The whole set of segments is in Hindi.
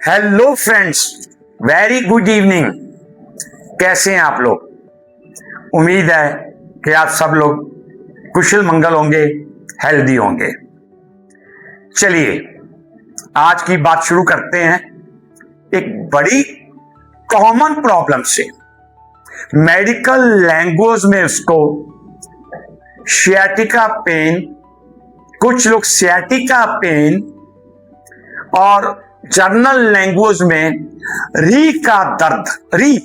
Hello friends, very good evening. कैसे हैं आप लोग? उम्मीद है कि आप सब लोग कुशल मंगल होंगे, हेल्दी होंगे। चलिए आज की बात शुरू करते हैं एक बड़ी कॉमन प्रॉब्लम से। मेडिकल लैंग्वेज में उसको सियाटिका पेन, कुछ लोग सियाटिका पेन, और जर्नल लैंग्वेज में री का दर्द, री,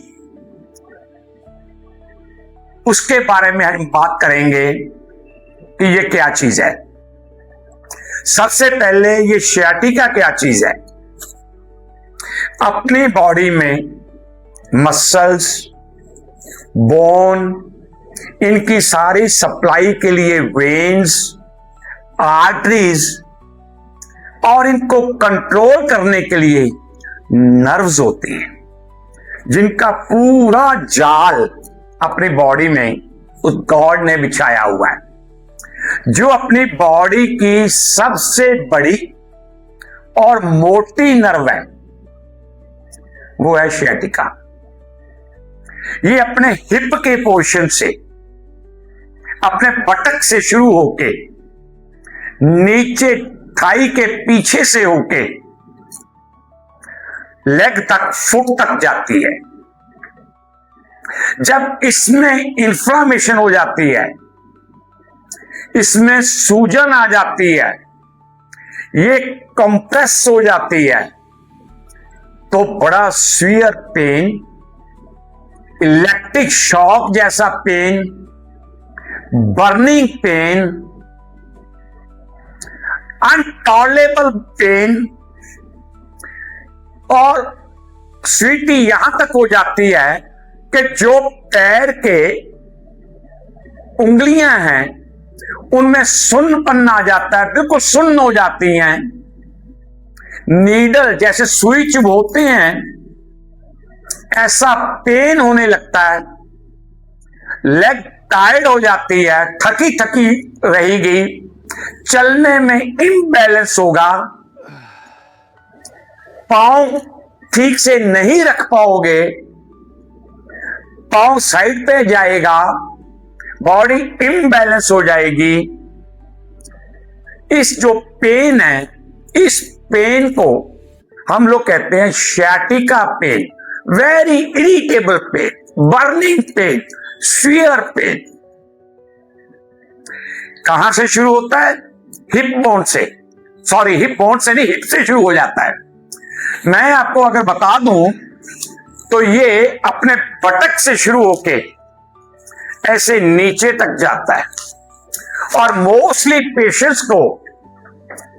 उसके बारे में हम बात करेंगे कि ये क्या चीज है। सबसे पहले ये सियाटिका क्या चीज है। अपनी बॉडी में मसल्स, बोन, इनकी सारी सप्लाई के लिए वेन्स, आर्टरीज और इनको कंट्रोल करने के लिए नर्व्स होती हैं, जिनका पूरा जाल अपनी बॉडी में उस गॉड ने बिछाया हुआ है। जो अपनी बॉडी की सबसे बड़ी और मोटी नर्व है वो है सियाटिका। ये अपने हिप के पोर्शन से, अपने पटक से शुरू होके नीचे थाई के पीछे से होके लेग तक, फुट तक जाती है। जब इसमें इंफ्लामेशन हो जाती है, इसमें सूजन आ जाती है, ये कंप्रेस हो जाती है, तो बड़ा सीवियर पेन, इलेक्ट्रिक शॉक जैसा पेन, बर्निंग पेन, अनटॉलरेबल पेन, और स्वीटी यहां तक हो जाती है कि जो पैर के उंगलियां हैं उनमें सुन्नपन आ जाता है, बिल्कुल सुन्न हो जाती हैं। नीडल जैसे सुई चुभोते हैं ऐसा पेन होने लगता है। लेग टायर्ड हो जाती है, थकी थकी रहेगी, चलने में इम्बैलेंस होगा, पांव ठीक से नहीं रख पाओगे, पांव साइड पे जाएगा, बॉडी इम्बैलेंस हो जाएगी। इस जो पेन है, इस पेन को हम लोग कहते हैं sciatica pain. Very irritable pain, burning pain, severe pain. कहां से शुरू होता है? हिप बोन से, सॉरी हिप बोन से नहीं, हिप से शुरू हो जाता है। मैं आपको अगर बता दूं तो ये अपने पटक से शुरू होके ऐसे नीचे तक जाता है, और मोस्टली पेशेंट्स को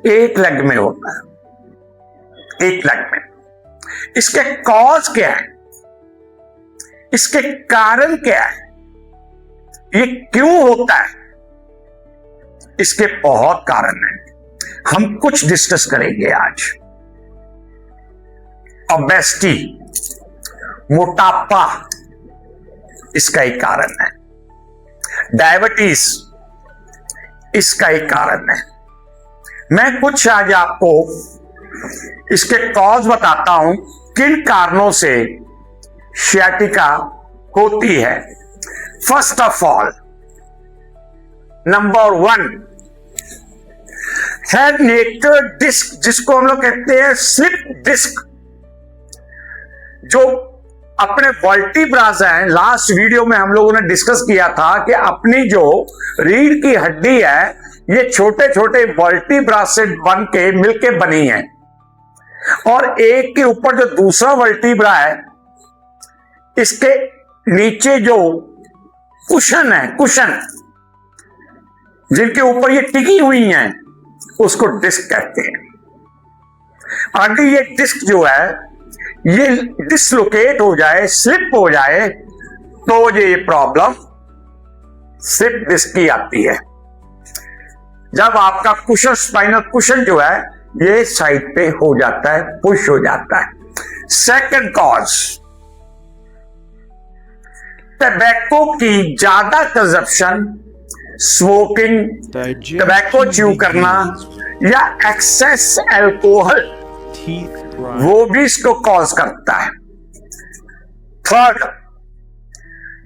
एक लेग में होता है, एक लेग में। इसके कॉज क्या है, इसके कारण क्या है, ये क्यों होता है? इसके बहुत कारण हैं, हम कुछ डिस्कस करेंगे आज। ओबेसिटी, मोटापा इसका एक कारण है। डायबिटीज इसका एक कारण है। मैं कुछ आज आपको इसके कॉज बताता हूं, किन कारणों से सियाटिका होती है। फर्स्ट ऑफ ऑल, नंबर 1 है नेटर डिस्क, जिसको हम लोग कहते हैं स्लिप डिस्क। जो अपने वर्टिब्रास हैं, लास्ट वीडियो में हम लोगों ने डिस्कस किया था कि अपनी जो रीढ़ की हड्डी है ये छोटे छोटे वर्टिब्रास से बन के मिलके बनी है, और एक के ऊपर जो दूसरा वर्टिब्रा है, इसके नीचे जो कुशन है, कुशन जिनके ऊपर ये टिकी हुई हैं, उसको डिस्क कहते हैं। अगर ये डिस्क जो है ये डिसलोकेट हो जाए, स्लिप हो जाए, तो ये प्रॉब्लम स्लिप डिस्क की आती है। जब आपका कुशन, स्पाइनल कुशन जो है ये साइड पे हो जाता है, पुश हो जाता है। सेकंड कॉज, टबैको की ज्यादा कंजप्शन, स्मोकिंग, टबैको च्यू करना, या एक्सेस अल्कोहल वो भी इसको कॉज करता है। थर्ड,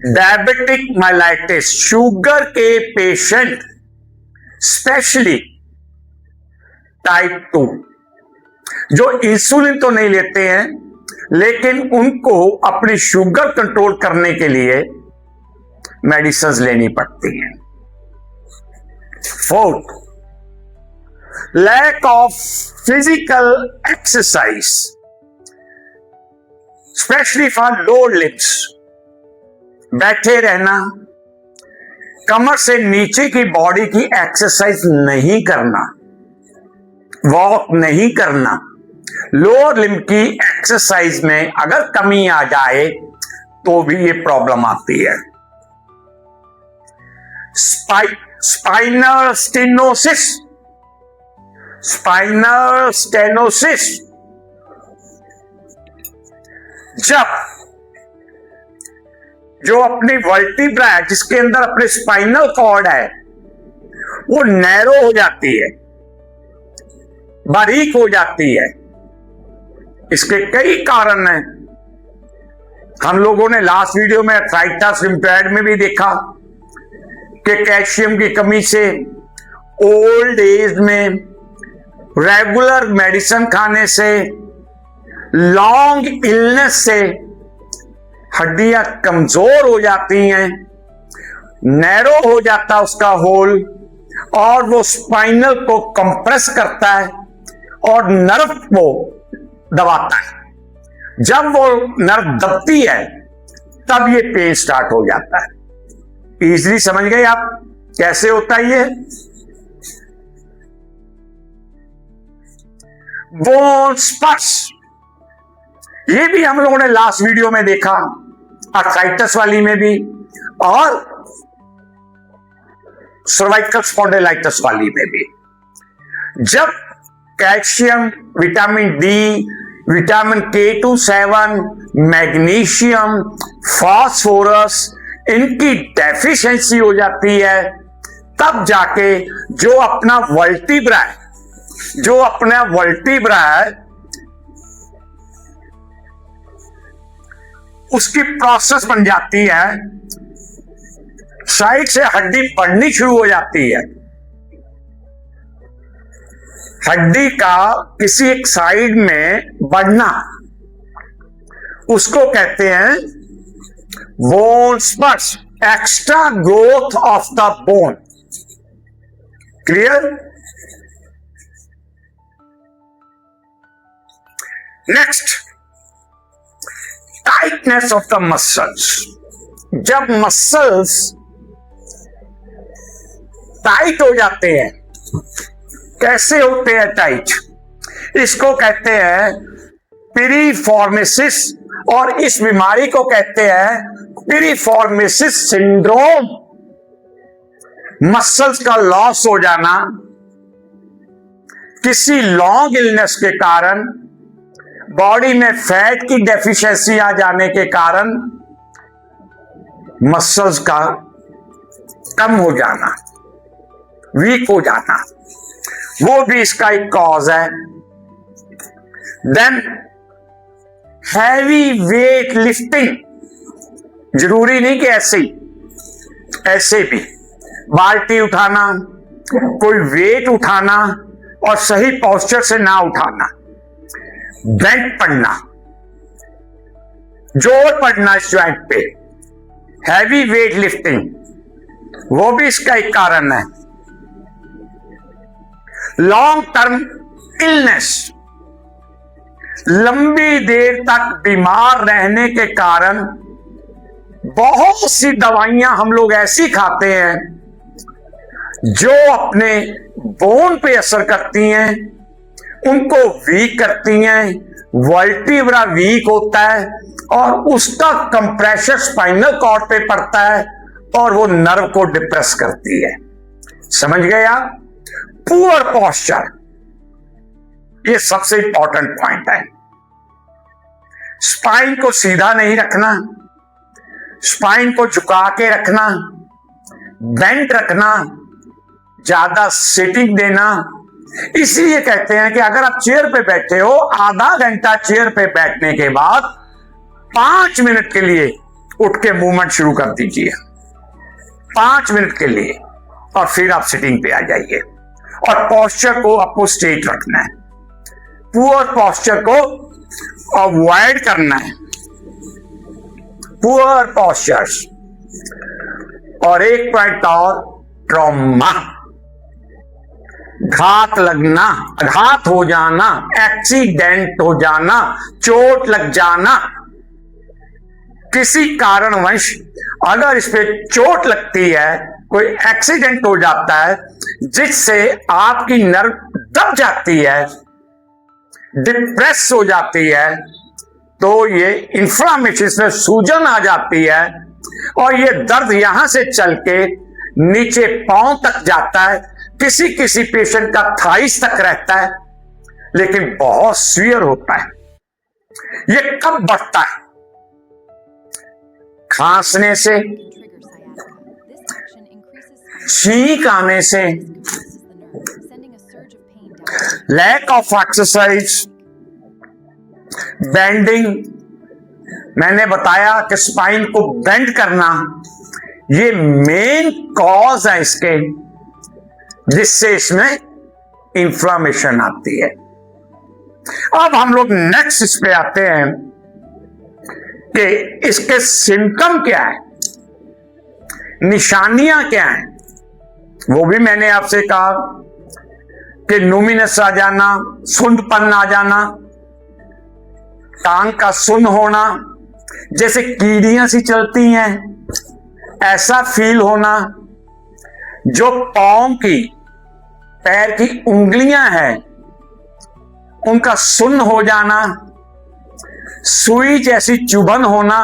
डायबिटिक माइलाइटिस, शुगर के पेशेंट स्पेशली टाइप 2 जो इंसुलिन तो नहीं लेते हैं लेकिन उनको अपनी शुगर कंट्रोल करने के लिए मेडिसिन लेनी पड़ती हैं। Fourth, lack of physical exercise specially for lower limbs, बैठे रहना, कमर से नीचे की बॉडी की एक्सरसाइज नहीं करना, वॉक नहीं करना, लोअर लिम्ब की एक्सरसाइज में अगर कमी आ जाए तो भी ये प्रॉब्लम आती है। स्पाइनल स्टेनोसिस, स्पाइनल स्टेनोसिस जब जो अपनी वर्टिब्रा है जिसके अंदर अपने स्पाइनल कॉर्ड है वो नैरो हो जाती है, बारीक हो जाती है। इसके कई कारण हैं। हम लोगों ने लास्ट वीडियो में आर्थराइटिस रिम्टॉयड में भी देखा कि कैल्शियम की कमी से, ओल्ड एज में, रेगुलर मेडिसिन खाने से, लॉन्ग इलनेस से हड्डियां कमजोर हो जाती हैं, नैरो हो जाता है उसका होल और वो स्पाइनल को कंप्रेस करता है और नर्व को दबाता है। जब वो नर्व दबती है तब ये पेन स्टार्ट हो जाता है। इजीली समझ गए आप कैसे होता है ये? बोन स्पर्श, ये भी हम लोगों ने लास्ट वीडियो में देखा, आर्थराइटिस वाली में भी और सर्वाइकल स्पॉन्डिलाइटिस वाली में भी। जब calcium, vitamin D, vitamin K27, magnesium, phosphorus इनकी डेफिशिएंसी हो जाती है तब जाके जो अपना वर्टिब्रा है उसकी प्रोसेस बन जाती है, साइड से हड्डी बढ़नी शुरू हो जाती है। हड्डी का किसी एक साइड में बढ़ना उसको कहते हैं बोन स्पर्श, extra growth of the bone. Clear? Next, tightness of the muscles. जब मसल्स टाइट हो जाते हैं, कैसे होते हैं टाइट? इसको कहते हैं पिरिफॉर्मेसिस और इस बीमारी को कहते हैं पिरिफॉर्मेसिस सिंड्रोम। मसल्स का लॉस हो जाना किसी लॉन्ग इलनेस के कारण, बॉडी में फैट की डेफिशिएंसी आ जाने के कारण मसल्स का कम हो जाना, वीक हो जाना, वो भी इसका एक कॉज है। देन हैवी वेट लिफ्टिंग, जरूरी नहीं कि ऐसे भी बाल्टी उठाना, कोई वेट उठाना और सही पोस्चर से ना उठाना, बेंट पड़ना, जोर पड़ना इस ज्वाइंट पे, हैवी वेट लिफ्टिंग, वो भी इसका एक कारण है। लॉन्ग टर्म इलनेस, लंबी देर तक बीमार रहने के कारण बहुत सी दवाइयां हम लोग ऐसी खाते हैं जो अपने बोन पे असर करती हैं, उनको वीक करती हैं, वर्टिब्रा वीक होता है और उसका कंप्रेशर स्पाइनल कॉर्ड पे पड़ता है और वो नर्व को डिप्रेस करती है। समझ गए आप? पुअर पोस्चर, ये सबसे इंपॉर्टेंट पॉइंट है। स्पाइन को सीधा नहीं रखना, स्पाइन को झुका के रखना, बेंट रखना, ज्यादा सिटिंग देना, इसलिए कहते हैं कि अगर आप चेयर पे बैठे हो, आधा घंटा चेयर पे बैठने के बाद 5 मिनट के लिए उठ के मूवमेंट शुरू कर दीजिए, 5 मिनट के लिए, और फिर आप सिटिंग पे आ जाइए। और पोस्चर को आपको स्ट्रेट रखना है, पुअर पोस्चर को अवॉइड करना है, पुअर पोस्चर्स। और एक पॉइंट और, ट्रॉमा, घात लगना, घात हो जाना, एक्सीडेंट हो जाना, चोट लग जाना, किसी कारणवश अगर इस पे चोट लगती है, कोई एक्सीडेंट हो जाता है जिससे आपकी नर्व दब जाती है, डिप्रेस हो जाती है, तो ये इन्फ्लामेशन में सूजन आ जाती है और ये दर्द यहां से चल के नीचे पांव तक जाता है, किसी किसी पेशेंट का थाइस तक रहता है, लेकिन बहुत सीवियर होता है। ये कब बढ़ता है? खांसने से, छींक आने से, लैक ऑफ एक्सरसाइज, बेंडिंग, मैंने बताया कि स्पाइन को बेंड करना, ये मेन कॉज है इसके, जिससे इसमें इंफ्लामेशन आती है। अब हम लोग नेक्स्ट इस पे आते हैं कि इसके सिम्टम क्या है, निशानियां क्या हैं। वो भी मैंने आपसे कहा कि नुमिनस आ जाना, सुंदपन आ जाना, टांग का सुन्न होना, जैसे कीड़ियां सी चलती हैं ऐसा फील होना, जो पांव की, पैर की उंगलियां हैं उनका सुन्न हो जाना, सुई जैसी चुभन होना,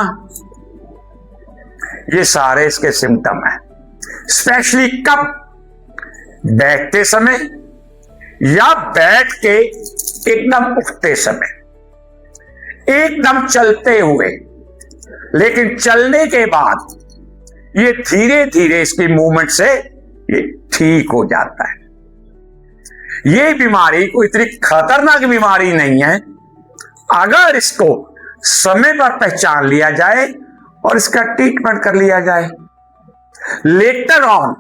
ये सारे इसके सिम्टम हैं। स्पेशली कब? बैठते समय या बैठ के एकदम उठते समय, एकदम चलते हुए, लेकिन चलने के बाद ये धीरे धीरे इसकी मूवमेंट से ये ठीक हो जाता है। ये बीमारी कोई इतनी खतरनाक बीमारी नहीं है अगर इसको समय पर पहचान लिया जाए और इसका ट्रीटमेंट कर लिया जाए। लेटर ऑन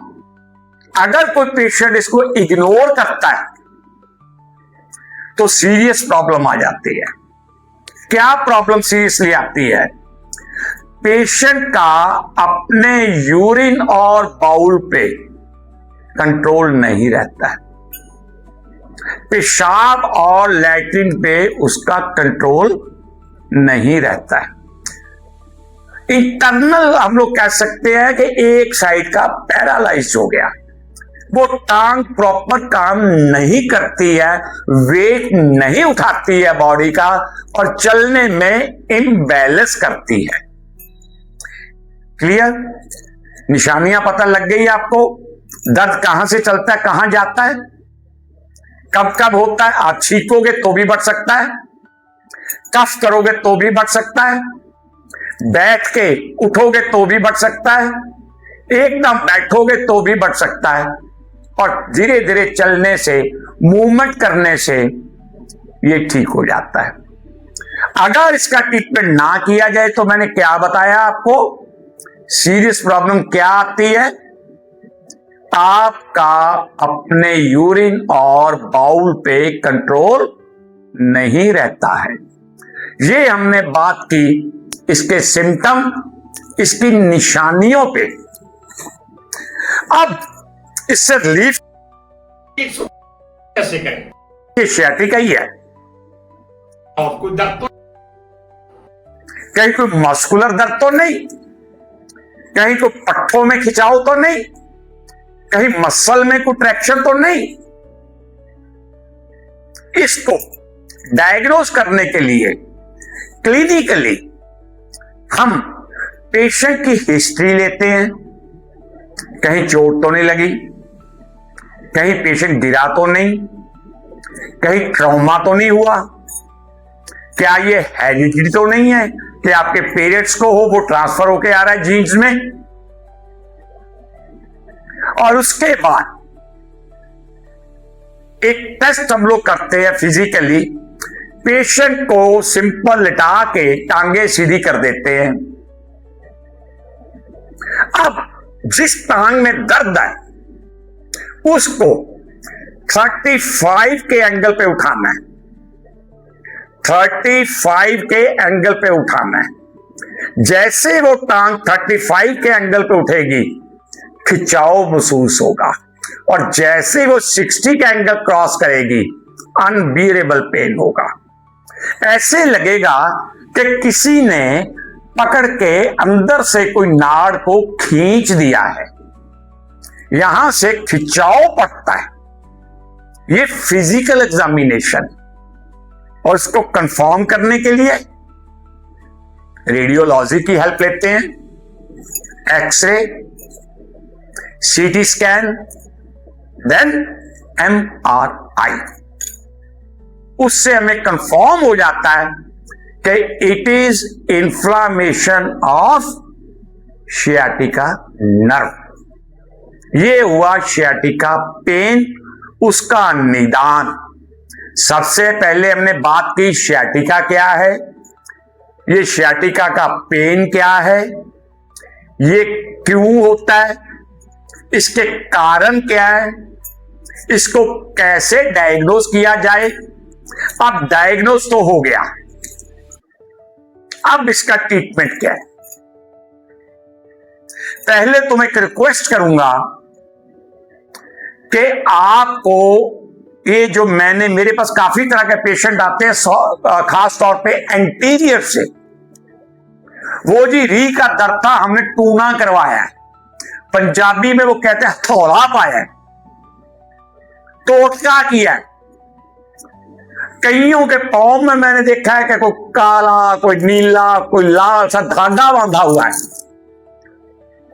अगर कोई पेशेंट इसको इग्नोर करता है तो सीरियस प्रॉब्लम आ जाती है। क्या प्रॉब्लम सीरियसली आती है? पेशेंट का अपने यूरिन और बाउल पे कंट्रोल नहीं रहता है, पेशाब और लैट्रिन पे उसका कंट्रोल नहीं रहता है। इंटरनल हम लोग कह सकते हैं कि एक साइड का पैरालाइज हो गया, वो टांग प्रॉपर काम नहीं करती है, वेट नहीं उठाती है बॉडी का और चलने में इम्बैलेंस करती है। क्लियर? निशानियां पता लग गई आपको? दर्द कहां से चलता है, कहां जाता है, कब कब होता है? आप छींकोगे तो भी बढ़ सकता है, कफ करोगे तो भी बढ़ सकता है, बैठ के उठोगे तो भी बढ़ सकता है, एकदम बैठोगे तो भी बढ़ सकता है, और धीरे धीरे चलने से, मूवमेंट करने से ये ठीक हो जाता है। अगर इसका ट्रीटमेंट ना किया जाए तो मैंने क्या बताया आपको, सीरियस प्रॉब्लम क्या आती है? आपका अपने यूरिन और बाउल पे कंट्रोल नहीं रहता है। ये हमने बात की इसके सिम्टम, इसकी निशानियों पे। अब इससे रिलीफ कैसे करें? ये सियाटिका ही है, और कोई दर्द तो, कहीं कोई मस्कुलर दर्द तो नहीं, कहीं कोई पट्टों में खिंचाव तो नहीं, कहीं मसल में कोई ट्रैक्शन तो नहीं। इसको डायग्नोज करने के लिए क्लिनिकली हम पेशेंट की हिस्ट्री लेते हैं, कहीं चोट तो नहीं लगी, कहीं पेशेंट गिरा तो नहीं, कहीं ट्रॉमा तो नहीं हुआ, क्या ये हेरिडिटी तो नहीं है कि आपके पेरेंट्स को हो, वो ट्रांसफर होके आ रहा है जीन्स में। और उसके बाद एक टेस्ट हम लोग करते हैं फिजिकली, पेशेंट को सिंपल लिटा के टांगे सीधी कर देते हैं। अब जिस टांग में दर्द है उसको 35 के एंगल पे उठाना है, 35 के एंगल पे उठाना है। जैसे वो टांग 35 के एंगल पे उठेगी खिंचाव महसूस होगा, और जैसे वो 60 का एंगल क्रॉस करेगी अनबियरेबल पेन होगा। ऐसे लगेगा कि किसी ने पकड़ के अंदर से कोई नाड़ को खींच दिया है, यहां से खिंचाव पड़ता है। ये फिजिकल एग्जामिनेशन, और इसको कंफर्म करने के लिए रेडियोलॉजी की हेल्प लेते हैं, x ray, CT scan, then MRI. उससे हमें कंफर्म हो जाता है कि it is inflammation of sciatica nerve. ये हुआ शियाटिका पेन, उसका निदान। सबसे पहले हमने बात की शियाटिका क्या है, ये शियाटिका का पेन क्या है, ये क्यों होता है, इसके कारण क्या है, इसको कैसे डायग्नोज किया जाए। अब डायग्नोज तो हो गया, अब इसका ट्रीटमेंट क्या है। पहले तो मैं एक रिक्वेस्ट करूंगा कि आपको ये जो मेरे पास काफी तरह के पेशेंट आते हैं, खास तौर पे एंटीरियर से। वो जी री का दर्द था, हमने टूना करवाया है, पंजाबी में वो कहते हैं हथौड़ा पाया है, टोटका किया है। कईयों के पांव में मैंने देखा है कि कोई काला, कोई नीला, कोई लाल सा धागा बांधा हुआ है।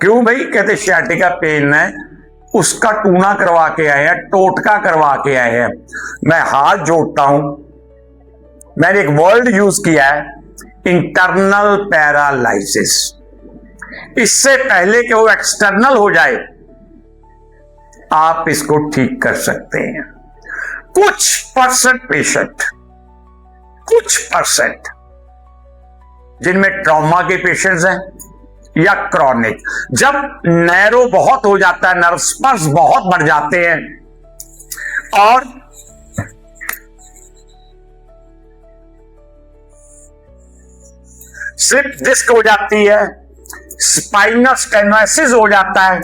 क्यों भाई? कहते शियाटिका पेन है, उसका टूना करवा के आए हैं, टोटका करवा के आए हैं। मैं हाथ जोड़ता हूं, मैंने एक वर्ड यूज किया है, इंटरनल पैरालाइसिस। इससे पहले कि वो एक्सटर्नल हो जाए आप इसको ठीक कर सकते हैं। कुछ पेशेंट जिनमें ट्रॉमा के पेशेंट्स हैं या क्रॉनिक, जब नैरो बहुत हो जाता है, नर्व स्पर्श बहुत बढ़ जाते हैं और स्लिप डिस्क हो जाती है, स्पाइनल स्टेनोसिस हो जाता है,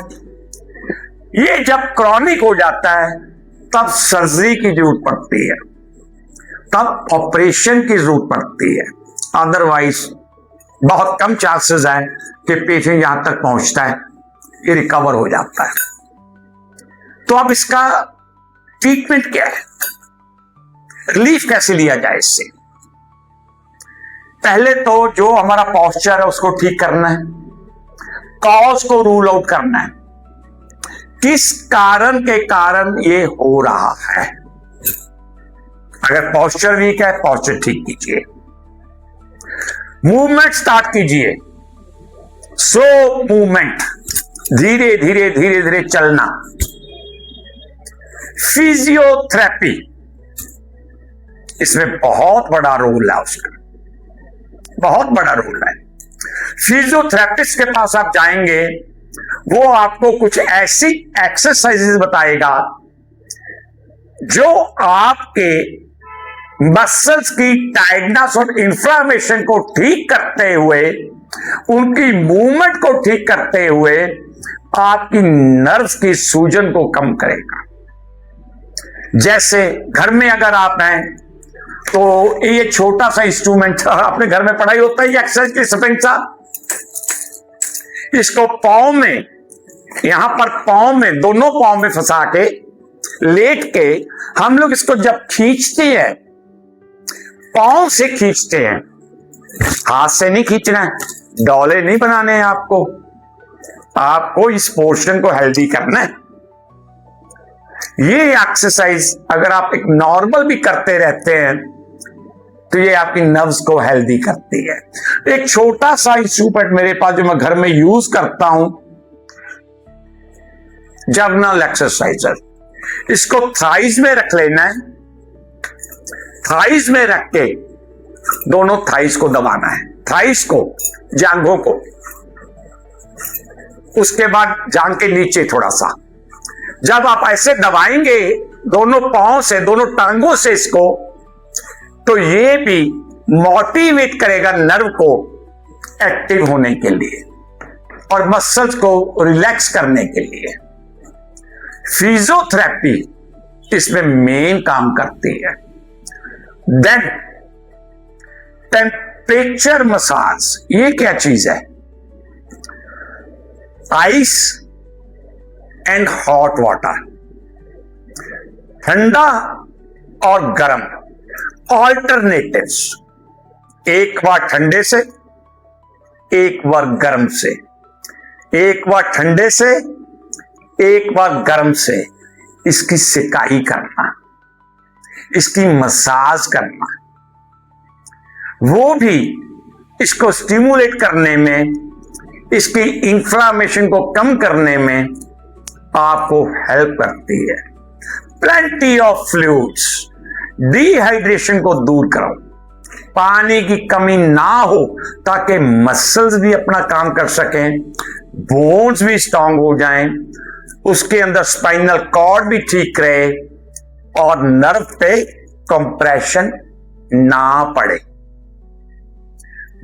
ये जब क्रॉनिक हो जाता है तब सर्जरी की जरूरत पड़ती है, तब ऑपरेशन की जरूरत पड़ती है। अदरवाइज बहुत कम चांसेस हैं कि पेशेंट यहां तक पहुंचता है, ये रिकवर हो जाता है। तो अब इसका ट्रीटमेंट क्या है, रिलीफ कैसे लिया जाए इससे? पहले तो जो हमारा पोस्चर है उसको ठीक करना है, कॉज को रूल आउट करना है, किस कारण के कारण ये हो रहा है। अगर पोस्चर वीक है, पोस्चर ठीक कीजिए, मूवमेंट स्टार्ट कीजिए, स्लो मूवमेंट, धीरे धीरे धीरे धीरे चलना। फिजियोथेरेपी, इसमें बहुत बड़ा रोल है उसका, बहुत बड़ा रोल है। फिजियोथेरेपिस्ट के पास आप जाएंगे, वो आपको कुछ ऐसी एक्सरसाइजेस बताएगा जो आपके मसल्स की टाइटनेस और इंफ्लेमेशन को ठीक करते हुए, उनकी मूवमेंट को ठीक करते हुए आपकी नर्व्स की सूजन को कम करेगा। जैसे घर में अगर आप हैं तो ये छोटा सा इंस्ट्रूमेंट अपने घर में पढ़ाई होता है, एक्सरसाइज की स्प्रिंग सा, इसको पांव में, यहां पर पांव में, दोनों पांव में फंसा के लेट के हम लोग इसको जब खींचते हैं, पांव से खींचते हैं, हाथ से नहीं खींचना है, डोले नहीं बनाने हैं आपको इस पोर्शन को हेल्दी करना है। ये एक्सरसाइज अगर आप एक नॉर्मल भी करते रहते हैं तो ये आपकी नर्व्स को हेल्दी करती है। एक छोटा सा इंस्ट्रूमेंट मेरे पास जो मैं घर में यूज करता हूं, जर्नल एक्सरसाइजर, इसको थाइज में रख लेना है। थाइज में रख के दोनों थाइज को दबाना है, थाइज को, जांघों को, उसके बाद जांघ के नीचे थोड़ा सा। जब आप ऐसे दबाएंगे दोनों पांव से, दोनों टांगों से इसको, तो ये भी मोटिवेट करेगा नर्व को एक्टिव होने के लिए और मसल्स को रिलैक्स करने के लिए। फिजियोथेरेपी इसमें मेन काम करती है। देन टेम्परेचर मसाज, ये क्या चीज है? आइस एंड हॉट वाटर, ठंडा और गर्म ऑल्टरनेटिव्स, एक बार ठंडे से, एक बार गर्म से, एक बार ठंडे से, एक बार गर्म से, इसकी सिकाई करना, इसकी मसाज करना, वो भी इसको स्टिमुलेट करने में, इसकी इंफ्लामेशन को कम करने में आपको हेल्प करती है। प्लेंटी ऑफ फ्लूइड्स, डिहाइड्रेशन को दूर करो, पानी की कमी ना हो ताकि मसल्स भी अपना काम कर सकें, बोन्स भी स्ट्रांग हो जाएं, उसके अंदर स्पाइनल कॉर्ड भी ठीक रहे और नर्व पे कंप्रेशन ना पड़े।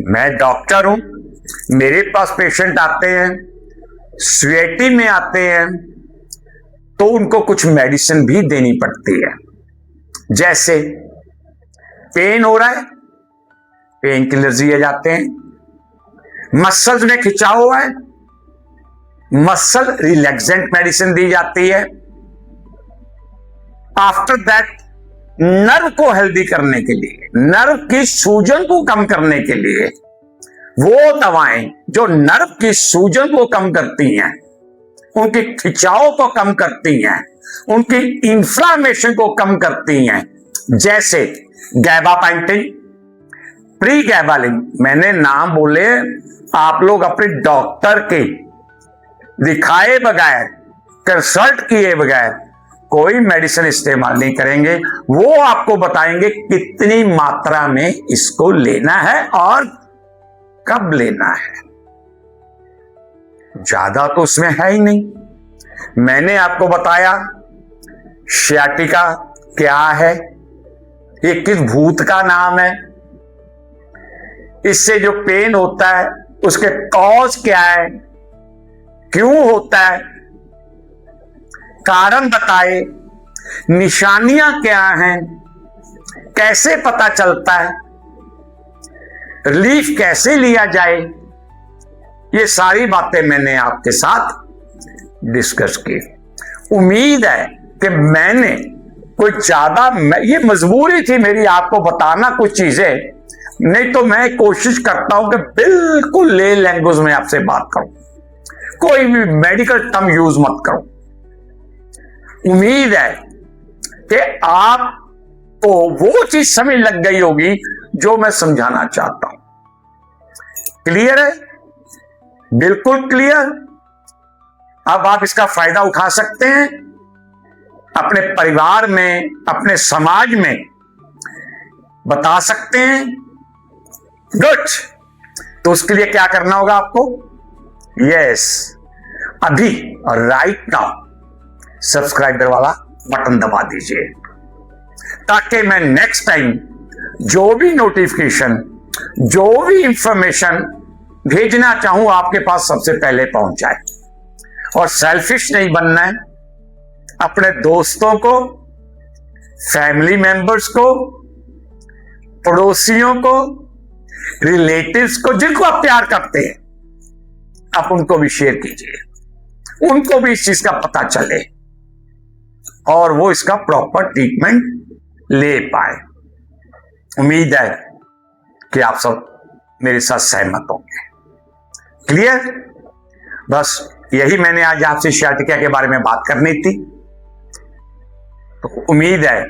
मैं डॉक्टर हूं, मेरे पास पेशेंट आते हैं, स्वेटी में आते हैं, तो उनको कुछ मेडिसिन भी देनी पड़ती है। जैसे पेन हो रहा है, पेन किलर्स दिए जाते हैं। मसल्स में खिंचाव हुआ है, मसल रिलैक्सेंट मेडिसिन दी जाती है। आफ्टर दैट नर्व को हेल्दी करने के लिए, नर्व की सूजन को कम करने के लिए, वो दवाएं जो नर्व की सूजन को कम करती हैं, उनके खिंचाव को कम करती हैं, उनकी इंफ्लामेशन को कम करती हैं, जैसे गैबापेंटिन, प्रीगैबालिन, मैंने नाम बोले, आप लोग अपने डॉक्टर के दिखाए बगैर, कंसल्ट किए बगैर कोई मेडिसिन इस्तेमाल नहीं करेंगे। वो आपको बताएंगे कितनी मात्रा में इसको लेना है और कब लेना है। ज्यादा तो उसमें है ही नहीं। मैंने आपको बताया सियाटिका क्या है, ये किस भूत का नाम है, इससे जो पेन होता है उसके कॉज क्या है, क्यों होता है, कारण बताए, निशानियां क्या हैं, कैसे पता चलता है, रिलीफ कैसे लिया जाए, ये सारी बातें मैंने आपके साथ डिस्कस की। उम्मीद है कि मैंने कोई ज्यादा, ये मजबूरी थी मेरी आपको बताना कुछ चीजें, नहीं तो मैं कोशिश करता हूं कि बिल्कुल ले लैंग्वेज में आपसे बात करूं, कोई भी मेडिकल टर्म यूज मत करो। उम्मीद है कि आपको वो चीज समझ लग गई होगी जो मैं समझाना चाहता हूं। क्लियर है? बिल्कुल क्लियर। अब आप इसका फायदा उठा सकते हैं, अपने परिवार में, अपने समाज में बता सकते हैं। गुड। तो उसके लिए क्या करना होगा आपको? यस, अभी और राइट नाउ सब्सक्राइबर वाला बटन दबा दीजिए, ताकि मैं नेक्स्ट टाइम जो भी नोटिफिकेशन, जो भी इंफॉर्मेशन भेजना चाहूं आपके पास सबसे पहले पहुंच जाए। और सेल्फिश नहीं बनना है, अपने दोस्तों को, फैमिली मेंबर्स को, पड़ोसियों को, रिलेटिव्स को, जिनको आप प्यार करते हैं, आप उनको भी शेयर कीजिए, उनको भी इस चीज का पता चले और वो इसका प्रॉपर ट्रीटमेंट ले पाए। उम्मीद है कि आप सब मेरे साथ सहमत होंगे। क्लियर? बस यही मैंने आज आपसे सियाटिका के बारे में बात करनी थी। तो उम्मीद है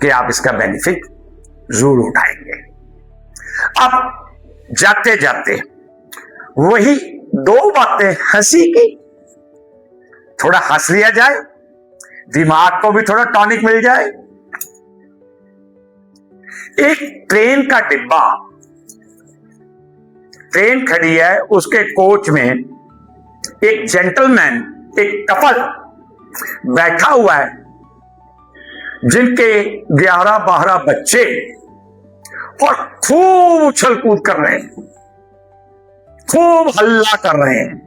कि आप इसका बेनिफिट जरूर उठाएंगे। अब जाते जाते वही दो बातें हंसी की, थोड़ा हंस लिया जाए, दिमाग को भी थोड़ा टॉनिक मिल जाए। एक ट्रेन का डिब्बा, ट्रेन खड़ी है, उसके कोच में एक जेंटलमैन, एक कपल बैठा हुआ है, जिनके 11-12 बच्चे और खूब उछल कूद कर रहे हैं, खूब हल्ला कर रहे हैं,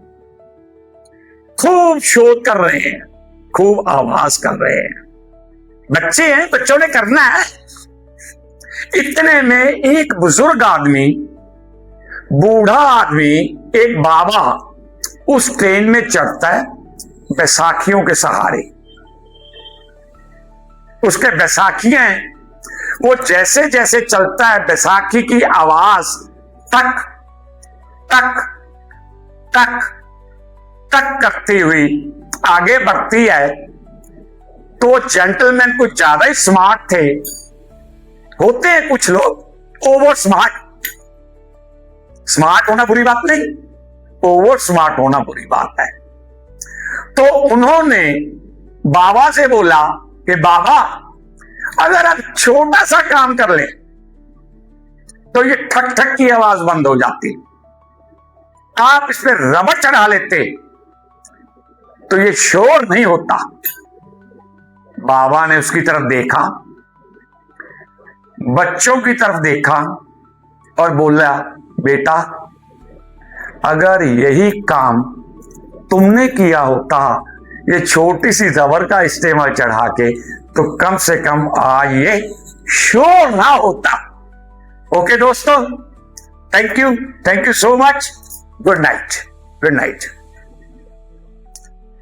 खूब शोर कर रहे हैं, खूब आवाज कर रहे हैं। बच्चे हैं, बच्चों ने करना है। इतने में एक बुजुर्ग आदमी, बूढ़ा आदमी, एक बाबा उस ट्रेन में चढ़ता है बैसाखियों के सहारे। उसके बैसाखियां, वो जैसे जैसे चलता है, बैसाखी की आवाज टक टक टक टक करती हुई आगे बढ़ती है। तो जेंटलमैन कुछ ज्यादा ही स्मार्ट थे, होते हैं कुछ लोग ओवर स्मार्ट। स्मार्ट होना बुरी बात नहीं, ओवर स्मार्ट होना बुरी बात है। तो उन्होंने बाबा से बोला कि बाबा, अगर आप छोटा सा काम कर ले तो ये ठक ठक की आवाज बंद हो जाती, आप इस पे रबड़ चढ़ा लेते तो ये शोर नहीं होता। बाबा ने उसकी तरफ देखा, बच्चों की तरफ देखा और बोला, बेटा, अगर यही काम तुमने किया होता ये छोटी सी रबड़ का इस्तेमाल चढ़ा के, तो कम से कम आज ये शोर ना होता। ओके दोस्तों, thank you so much. Good night, good night.